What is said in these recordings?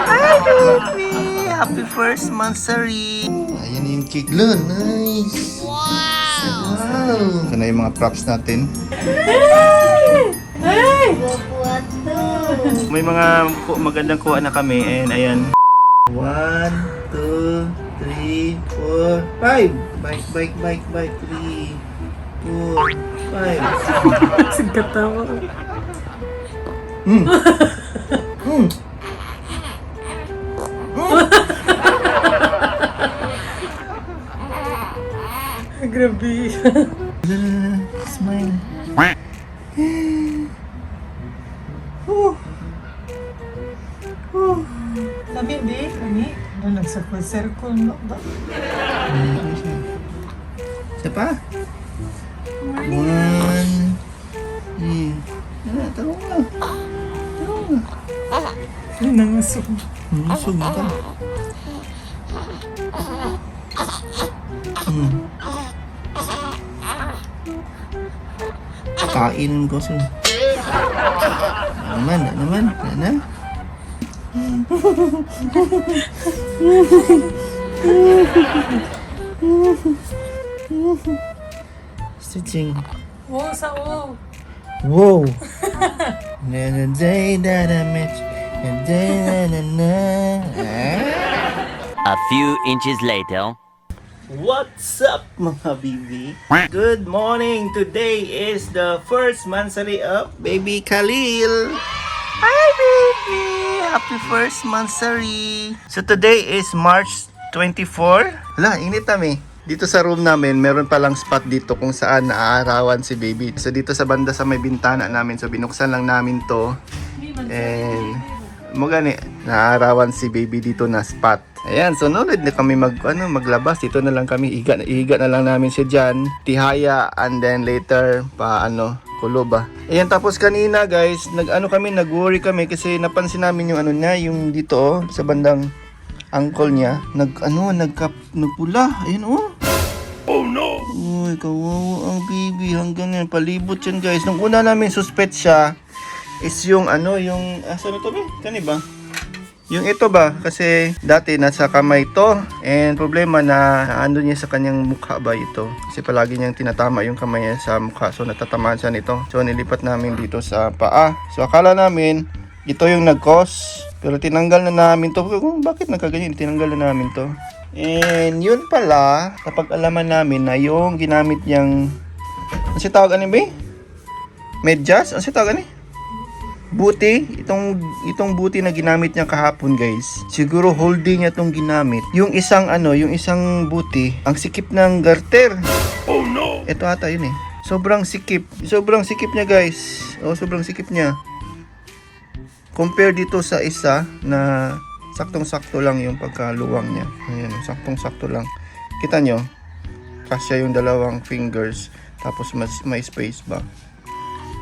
Hi, baby! Happy first monthsary! Ayan yung cake. Nice! Wow! Ito na yung mga props natin. May mga magandang kuha na kami and ayan. 1, 2, 3, 4, 5! Bike, 3, 4, 5. Sigkatawa. Grabe. Smile. Sabi, di, kami, nagsakol-circle na ba? Isa pa? 1, 2, taro na. Nangasok. Nusog na ka. Kainin ko siya. Naman. Stitching. Oo, sa oo. Wow! The day that I met you, the day A few inches later. What's up mga baby? Good morning! Today is the first monthsary of baby Khalil. Hi baby! Happy first monthsary! So today is March 24. Hala, init kami. Dito sa room namin, meron palang spot dito kung saan naaarawan si baby. So dito sa banda sa may bintana namin, so binuksan lang namin to. And magani, naaarawan si baby dito na spot. Ayan, so nunod na kami maglabas. Dito na lang kami, ihiga na lang namin siya dyan. Tihaya, and then later, kuloba. Ayan, tapos kanina guys, nag-worry kami kasi napansin namin yung niya, yung dito sa bandang ankle niya. Nagpula. Ayun Oh no! Uy, kawawa ang baby. Hanggang yan, palibot yan guys. Nung una namin suspect siya, is yung asa na to ba? Kani ba? Yung ito ba? Kasi dati nasa kamay to. And problema na naando niya sa kanyang mukha ba ito. Kasi palagi niyang tinatama yung kamay niya sa mukha. So natatamaan siya nito. So nilipat namin dito sa paa. So akala namin ito yung nag-cause. Pero tinanggal na namin to. Kung bakit nagkaganyan? Tinanggal na namin to. And yun pala, napag-alaman namin na yung ginamit niyang ano siya tawag ba? Medyas? Ano siya tawag buti, itong buti na ginamit niya kahapon guys. Siguro holding niya tong ginamit. Yung isang buti, ang sikip ng garter. Oh no. Ito ata yun Sobrang sikip niya guys. Sobrang sikip niya. Compare dito sa isa na saktong-sakto lang yung pagkaluwang niya. Ayan, saktong-sakto lang. Kita nyo? Kasya yung dalawang fingers. Tapos may space ba?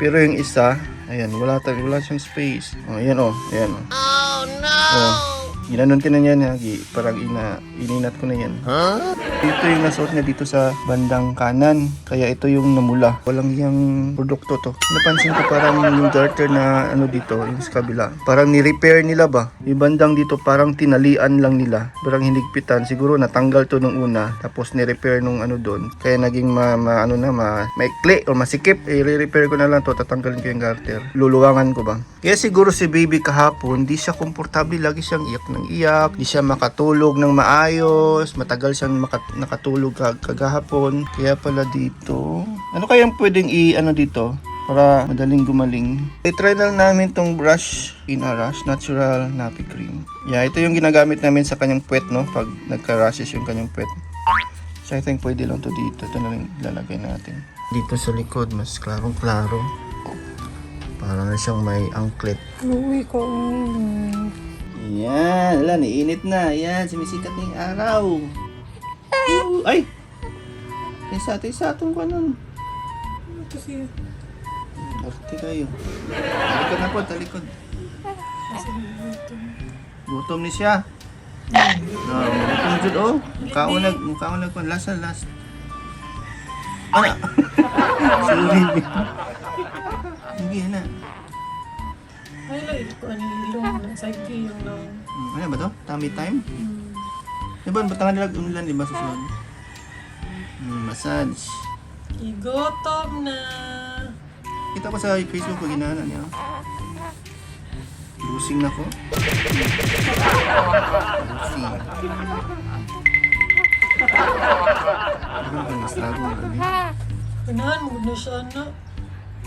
Pero yung isa, ayan, wala siyang space. Ayan ayan Oh no! Ginanon ko na yan, parang ininat ko na yan. Huh? Ito yung nasuot niya dito sa bandang kanan. Kaya ito yung namula. Walang yung produkto to. Napansin ko parang yung garter na dito, yung sa kabila. Parang ni-repair nila ba? Yung bandang dito parang tinalian lang nila. Parang hinigpitan. Siguro natanggal to nung una. Tapos ni-repair nung doon. Kaya naging maikli o masikip. I-repair ko na lang to. Tatanggalin ko yung garter. Luluwangan ko ba? Kaya siguro si baby kahapon, di siya komportable. Lagi siyang iyak ng iyak. Di siya makatulog ng maayos. Matagal siyang nakatulog kagahapon. Kaya pala dito. Ano kayang pwedeng dito? Para madaling gumaling. I-try na lang namin tong brush in a rush. Natural nappy cream. Yeah, ito yung ginagamit namin sa kanyang puwet, no? Pag nagka-rashes yung kanyang puwet. So I think pwede lang to dito. Ito na lang ilalagay natin. Dito sa likod, mas klarong-klaro. Para na siyang may anklet. Uwi ko. Yan, niinit na. Yan, sumisikat na yung araw. Ay! Tesa, itong kanon. Ito siya. Arte kayo. Talikod. Gutom ni siya. Gutom dyan, Mukhaunag ko. Last. Ano? Sorry. Sige na. Ay, like, ko ano ilong na sa yung no. Ano ba to? Tummy time? Diba, batangan nila ulan, diba, sa sunod? Massage. Igotom na. Kita ko sa Facebook ko, ginana niya. Busing na ko. Busing. Ano ba mas lago na rin? Pinahan mo na siya na.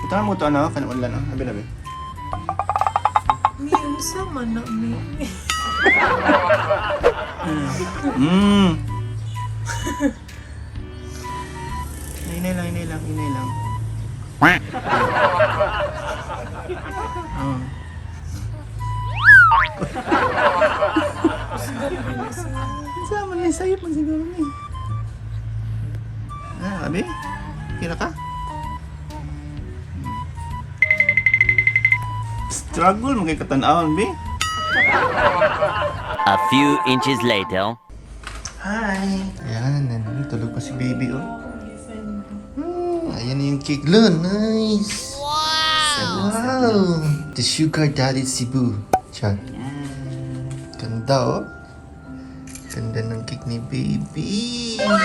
Batangan mo ito, ano? Kanang ulan, ah. Labi-labi. Mi, unsa man na mi. Inay lang. Oh. Sama na yung sayop man siguro na eh. Abi? Kira ka? Struggle mo kay katanawon, Bi. A few inches later. Hi! Ayan, tulog pa si baby, oh. Ayan yung cake. Lo, nice! Wow! The Sugar Daddy Cebu. Char. Ganda, oh. Ganda ng cake ni baby. Wow!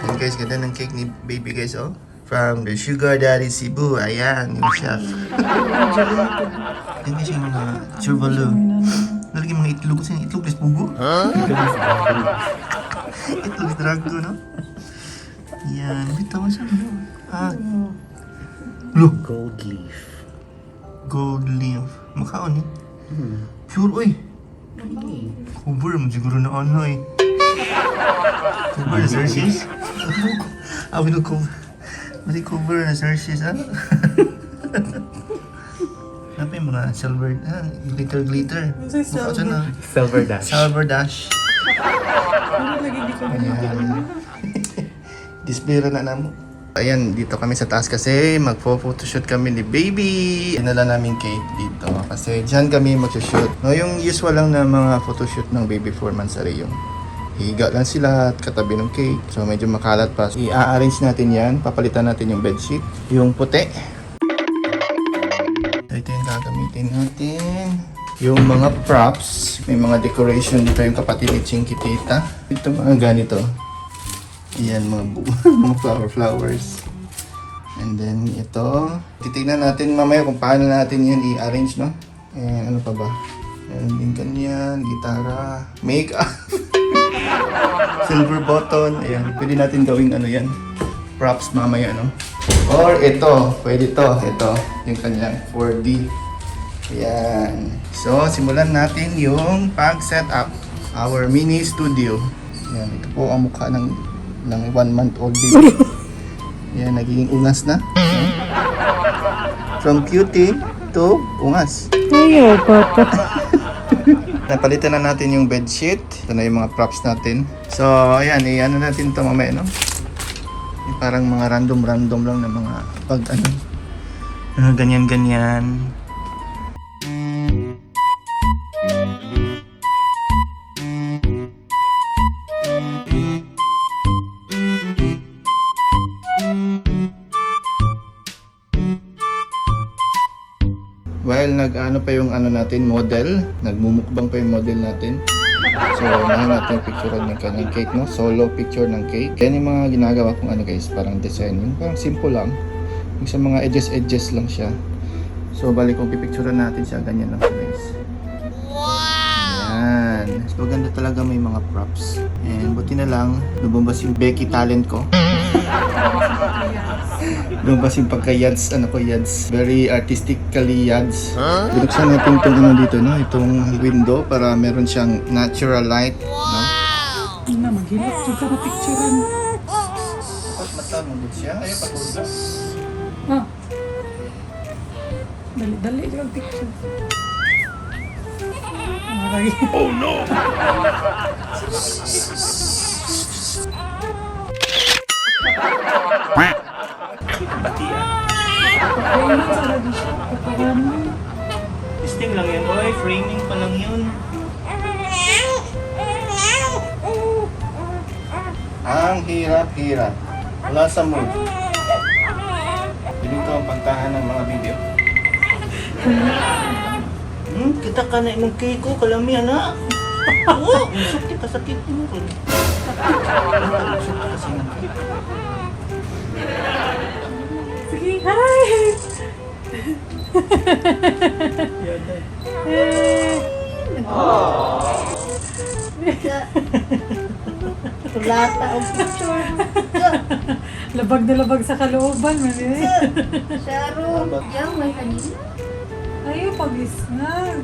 Ayan guys, ganda ng cake ni baby guys, oh. From the Sugar Daddy Cebu. Ayan, yung chef. Ayan guys yung mga churbalo. Nalagay mga itlog. Saan yung itlog? Des bugo? Itlog drago, no? Yan. Bitaw siya. Look. Gold leaf. Gold leaf. Makaon eh. Pure, oy. Cover mo siguro na ano eh. Cover na Xerxes. Awin ko. Mali cover na Xerxes, ha? Ano yung mga silver, glitter. Ano sa Mukha siya na. Silver dash. Silver dash. Ano lagi di ko Ayan. Display na namo. Ayan, dito kami sa taas kasi magpo-photoshoot kami ni baby. Dinala namin cake dito kasi dyan kami mag-shoot. No, yung usual lang na mga photoshoot ng baby 4 months ari yung higa lang sila at katabi ng cake. So medyo makalat pa. I-arrange natin yan. Papalitan natin yung bedsheet. Yung puti. Ito yung gagamitin natin. Yung mga props. May mga decoration dito yung kapatid ni Chinky Tita. Ito mga ganito. Yan, mga flowers. And then, ito. Titignan natin mamaya kung paano natin yan i-arrange, no? And ano pa ba? Meron din ganyan, gitara, makeup, silver button. Ayan, pwede natin gawing ano yan. Props mamaya, no? Or ito, pwede to. Ito, yung kanyang 4D. Ayan. So, simulan natin yung pag-set up our mini studio. Ayan, ito po ang mukha ng 1-month-old baby. Yan, nagiging ungas na. From cutie to ungas. Ayaw, papa. Napalitan na natin yung bedsheet. Ito na yung mga props natin. So, ayan, i-ano natin ito mamaya, no? Yung parang mga random lang na mga pag ganyan-ganyan. While nag-ano pa yung ano natin, model, nagmumukbang pa yung model natin. So, unahin natin yung picture ng kanyang cake, no? Solo picture ng cake. Yan yung mga ginagawa kong ano guys, parang design. Yung parang simple lang. Yung sa mga edges lang siya. So, balik kung pipicturean natin siya, ganyan lang siya guys. Wow! Yan. So, ganda talaga may mga props. And buti na lang, lumabas yung Becky talent ko. Lumabas yung pagka-yads, yads. Very artistically yads. Binuksan natin itong ano dito, no? Itong window para meron siyang natural light, no? Na, maghilap dito ka picturean. Tapos matamundot siya. Ayaw patulog. Ah. Dali ka picture. Aray. Oh no! Papainin sa lagi siya. Papainin. Testing lang yan, boy. Framing pa lang yun. Ang hirap-hirap. Wala sa mood. Ganito ang pantahan ng mga video. Kita ka na imong cake ko, kalami na. Oo, usok kita sa cake mo. Usok ka kasi ng cake. Sige, hi! Kulata o picture. Labag na labag sa kalooban, man eh. Sharo. Diyan, may kanina. Ayaw pag-isnag.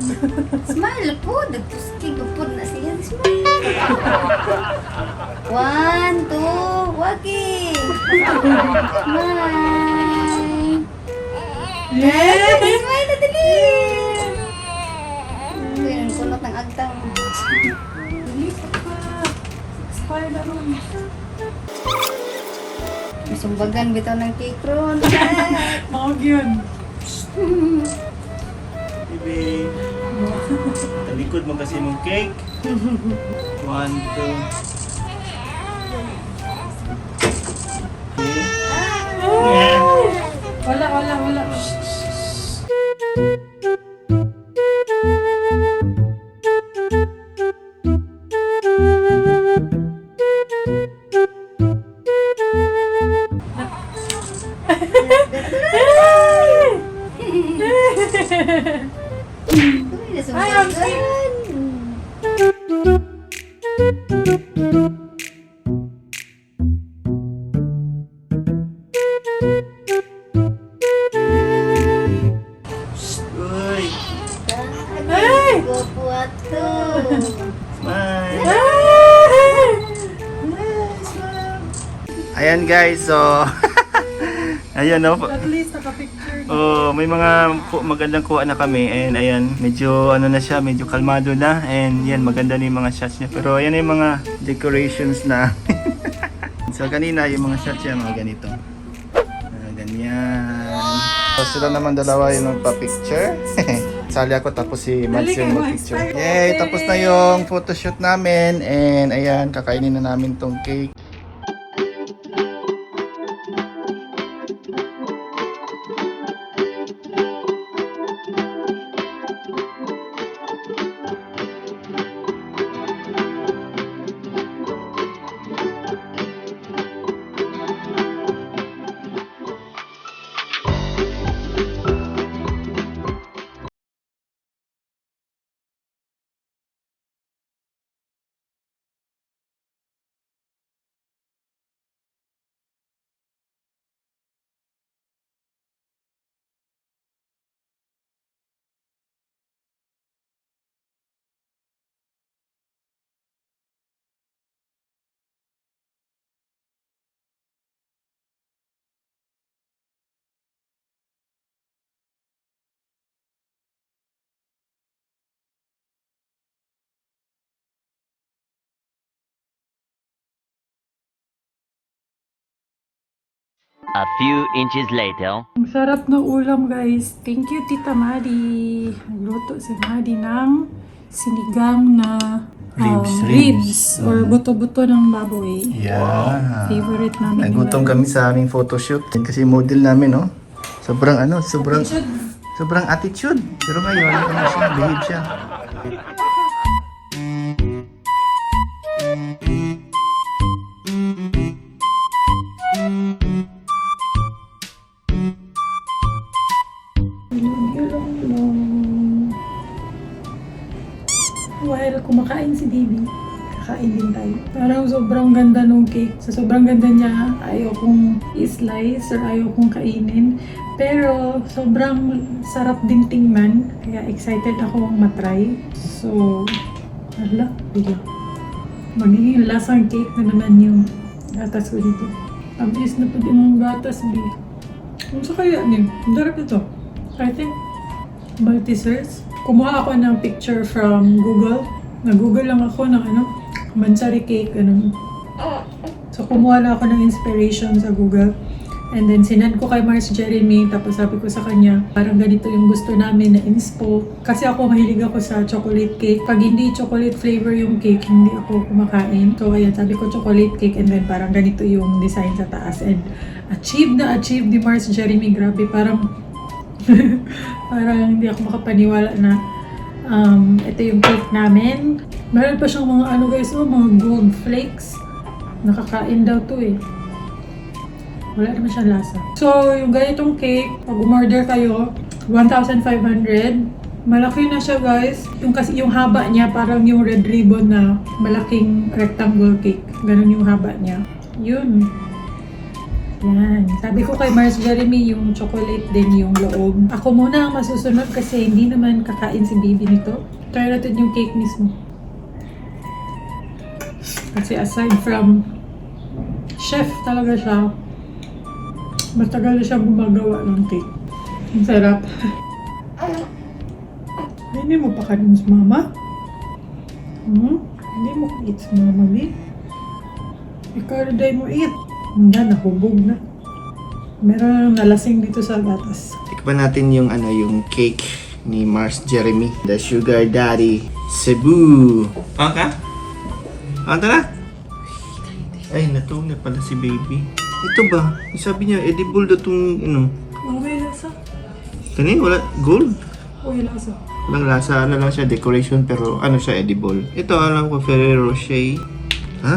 Smile po. Nagtuski. Gupod na siya. Smile. 1, 2, waki. Smile. Yes! Smile na dali. Uy, ang kulot ng agtang. Lipat pa. Expire na ron. Sumbagan bitaw ng cake ron. Maog yun. Baby. Talikod mo kasi mong cake. 1, 2. Yeah. Wala. Uy, nasumbagan. Uy, Ay! Guwapo. smile. Ayan guys, so ayan no. At least naka-picture. Oh, may mga magandang kuha na kami and ayan, medyo ano na siya, medyo kalmado na and yan, maganda na yung mga shots niya. Pero ayan na yung mga decorations na. So kanina yung mga shots niya, mga ganito. Ganyan. So sila naman dalawa yung magpa-picture. Sali ako tapos si Mads yung mag-picture. Yay! Tapos na yung photoshoot namin and ayan, kakainin na namin tong cake. A few inches later. Ang sarap ng ulam, guys. Thank you, Tita Madi. Nagluto si Madi ng sinigang na ribs or buto-buto ng baboy. Yeah. Favorite namin. Nagutom kami sa aming photoshoot kasi model namin, no? Sobrang sobrang attitude. Pero ngayon, ano siya, behave siya. While kumakain si Davey, kakain din tayo. Parang sobrang ganda nung cake. Sa sobrang ganda niya, ayaw kong i-slice or ayaw kong kainin. Pero sobrang sarap din tingnan. Kaya excited ako matry. So, hala, video. Magiging lasang cake na naman yung gatas ko dito. Abis na pa din yung gatas, B. Kung sa kaya niyo, darap ito. I think, Maltesers. Kumuha ako ng picture from Google. Nag-Google lang ako ng mansari cake, So, kumuha lang ako ng inspiration sa Google. And then, sinend ko kay Mars Jeremy. Tapos sabi ko sa kanya, parang ganito yung gusto namin na inspo. Kasi ako, mahilig ako sa chocolate cake. Pag hindi chocolate flavor yung cake, hindi ako kumakain. So, ayan, sabi ko chocolate cake. And then, parang ganito yung design sa taas. And achieve ni Mars Jeremy. Grabe, parang Parang hindi ako makapaniwala na ito yung cake namin. Meron pa siyang mga ano guys, mga gold flakes. Nakakain daw to eh. Wala naman siyang lasa. So, yung ganitong cake, pag umorder kayo, 1,500. Malaki na siya guys. Yung haba niya, parang yung red ribbon na malaking rectangle cake. Ganun yung haba niya. Yun. Yan. Sabi ko kay Mars Jeremy, yung chocolate din yung loob. Ako muna ang masusunod kasi hindi naman kakain si baby nito. Try natin yung cake mismo. Kasi aside from chef talaga siya, matagal na siya gumagawa ng cake. Ang sarap. Hindi mo pa kanin si mama? Hindi mo eat si mama, B? Ikaw day mo eat. Hindi, nahubog na. Meron nalasing dito sa gatas. Tikman natin yung yung cake ni Mars Jeremy. The Sugar Daddy Cebu. Okay? Tara. Ay, natulog na pala si baby. Ito ba? Sabi niya, edible daw itong, May lasa. Kani, wala, gold. Uy, lasa. Walang lasa, ano lang siya, decoration, pero siya, edible. Ito, alam ko, Ferrero Rocher. Ha?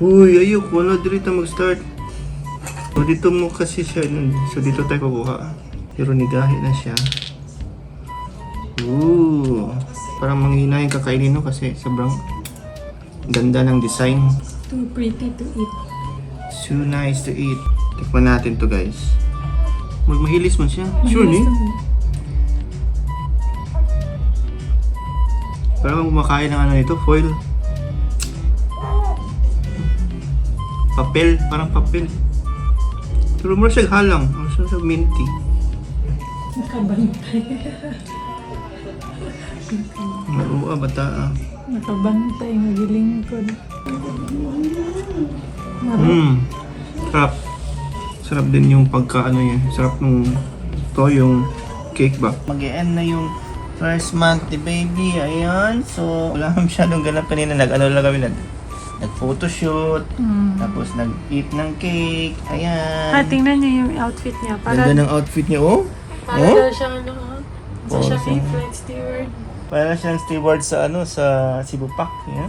Uy, ayok, wala dito mag-start. O, dito mo kasi siya, so dito tayo kukuha. Pero nigahi na siya. Ooh, parang manghina yung kakainin no, kasi sobrang ganda ng design. Too pretty to eat. So nice to eat. Tikman natin to guys. Mahilis man siya. Sure ni? Parang kumakain ng nito, foil. Papel, parang papel. Pero mura siya halang. Mura siya minty. Nakabantay. Marua, bata. Nakabantay, magilingkod. Sarap. Sarap din yung yan. Sarap nung yung cake ba. Mag-e-end na yung first month ni baby. Ayan. So, wala masyadong ganap kanina. Nag-photoshoot. Tapos nag-eat ng cake. Ayan. Tingnan niyo yung outfit niya. Ganda ng outfit niya, oh. Para daw siya, Oh, siya siya. flight steward. Para siyang steward sa sa Cebu Park, yeah?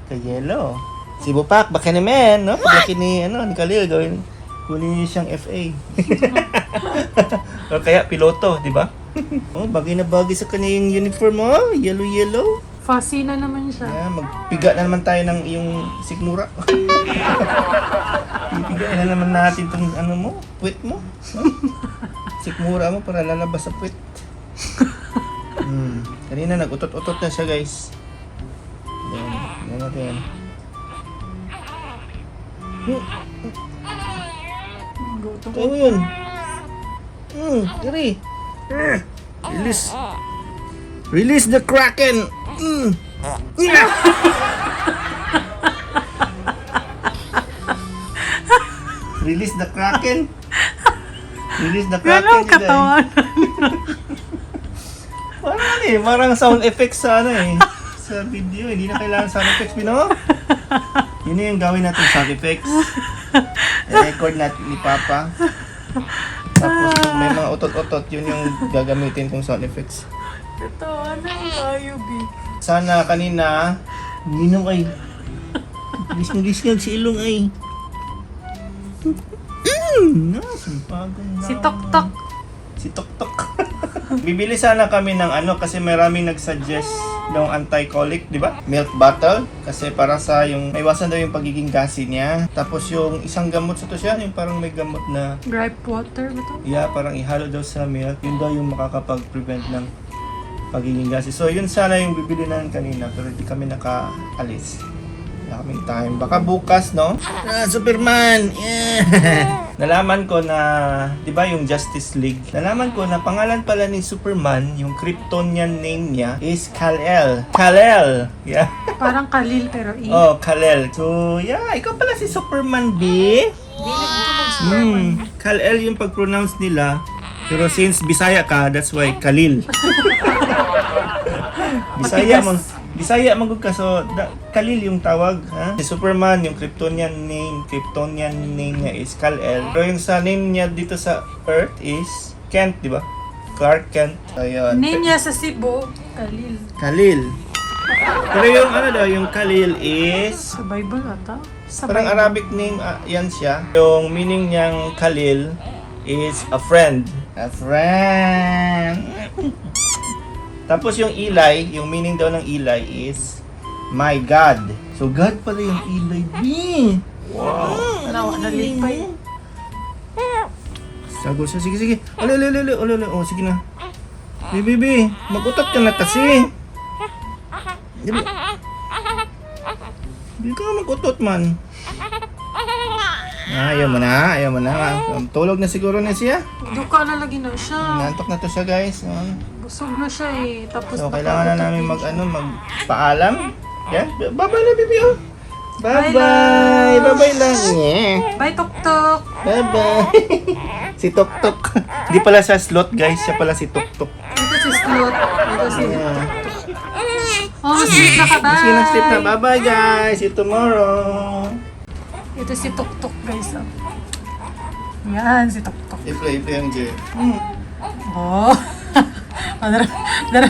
Kay Yellow. Cebu Park, baka naman, no? Paglaki ni Khalil, kunin niyo siyang FA. O kaya piloto, di ba? Oh, bagay na bagay sa kanya yung uniform, oh. Yellow. Fussy na naman siya. Yeah, magpiga na naman tayo ng yung sikmura. Ipiga na naman natin itong puwet mo. No? Sikmura mo para lalabas sa puwet. Kanina nag-utot-utot na siya guys. Yan natin. Ito mo yun. Diri. Release the Kraken. Release the Kraken. Release the Kraken. Ganun katawan. Parang sound effects sa sa video. Hindi na kailangan sound effects, Pino. Yun na yung gawin natin sound effects. I-record natin ni Papa. Tapos kung may mga utot-utot, yun yung gagamitin kong sound effects. Katawan na tayo, B. Sana kanina, minong ay. Gising si ilong ay. Si Tok-Tok. Si Tok-Tok. Bibili sana kami ng kasi maraming nag-suggest ng anti-colic, di ba? Milk bottle. Kasi para sa yung, may iwasan daw yung pagiging gassy niya. Tapos yung isang gamot sa to siya, yung parang may gamot na, Gripe water ba to? yeah, parang ihalo daw sa milk. Yun daw yung makakapag-prevent ng pagiging gassy. So yun sana yung bibili namin kanina, pero hindi kami nakaalis. Wala kaming time. Baka bukas, no? Superman! Yeah! Nalaman ko na, di ba yung Justice League? Nalaman ko na pangalan pala ni Superman, yung Kryptonian name niya is Kal-El. Kal-El! Yeah. Parang Khalil pero Oh, Kal-El. So, yeah, ikaw pala si Superman, B. Kal-El yung pag-pronounce nila. Pero since Bisaya ka, that's why Khalil. Bisaya magug ka, so Khalil yung tawag, ha? Si Superman, yung Kryptonian name niya is Kal-El. Pero yung sa name niya dito sa Earth is Kent, di ba? Clark Kent. Ayun. Name niya sa Cebu, Khalil. Khalil. Pero yung ano daw, yung Khalil is Sa Bible ata? Sa parang Bible. Arabic name, yan siya. Yung meaning niyang Khalil is a friend. A friend. Tapos yung Eli, yung meaning daw ng Eli is my God. So God pala yung Eli. Wow. Nawa na lipay. Sago siya. Sige, sige. Alo. Oh, sige na. Bibi, mag-utot ka na kasi. Bibi. Bibi ka mag-utot man. Ayaw mo na. Tulog na siguro na siya. Duka na lagi na siya. Nantok na to siya, guys. Busog na siya eh. Tapos So, kailangan na namin magpaalam. Yan. Bye-bye na, Bibi. Oh. Bye-bye. Bye-bye lang. Yeah. Bye, Tok-Tok. Bye-bye. Si Tok-Tok. Hindi pala siya slot, guys. Siya pala si Tok-Tok. Ito si Slot. Ito si... Yeah. Oh, sleep na ka ba? Sige na, sleep na. Bye-bye, guys. See you tomorrow. Ito si Tok-Tok, guys. Oh. Yan, si Tok-Tok. I-play yung J. Oh. Dara.